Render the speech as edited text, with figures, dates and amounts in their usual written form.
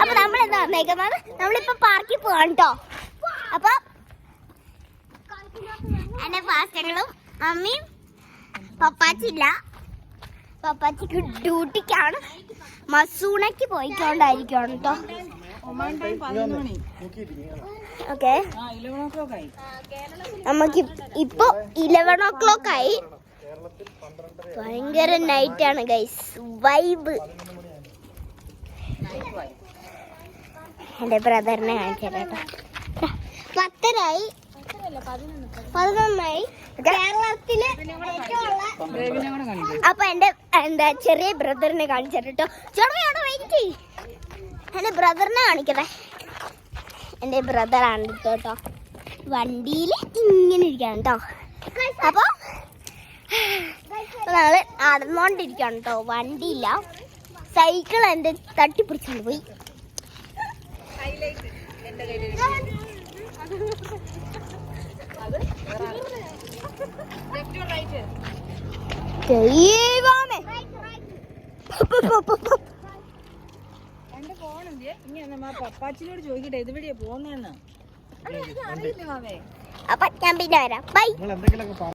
അപ്പൊ നമ്മളെന്താ വന്നേക്കുന്നത്, നമ്മളിപ്പോ പാർക്കിൽ പോവാണ് കേട്ടോ. അപ്പൊ എന്റെ ഫാസ്റ്റങ്ങളും മമ്മിയും പപ്പാച്ചില്ല, പപ്പാച്ചിക്ക് ഡ്യൂട്ടിക്കാണ്, മസൂണയ്ക്ക് പോയിക്കൊണ്ടായിരിക്കണം കേട്ടോ. ഓക്കെ, നമുക്ക് ഇപ്പൊ 11 o'clock ആയി. ഭയങ്കര നൈറ്റ് ആണ് ഗൈസ്, വൈബ്. എന്റെ ബ്രദറിനെ കാണിച്ചേട്ടോ. 10:30 11 കേരളത്തില്. അപ്പൊ എന്റെ ചെറിയ ബ്രദറിനെ കാണിച്ചേട്ടോ. ചെറുതാണ് വെയിറ്റ്, എന്റെ ബ്രദറിനെ കാണിക്കട്ടെ. എന്റെ ബ്രദറാണ് കേട്ടോ, വണ്ടിയിൽ ഇങ്ങനെ ഇരിക്കാണ് കേട്ടോ. അപ്പൊ ഞങ്ങള് നടന്നോണ്ടിരിക്കാണ് കേട്ടോ, വണ്ടിയില്ല. സൈക്കിൾ എന്റെ തട്ടിപ്പിടിച്ചോണ്ട് പോയി. പപ്പാച്ചിനോട് ചോദിക്കട്ടെ ഇതുവഴിയാ പോന്നെന്ന്. അപ്പൊ ഞാൻ പിന്നെ വരാം. ബൈ.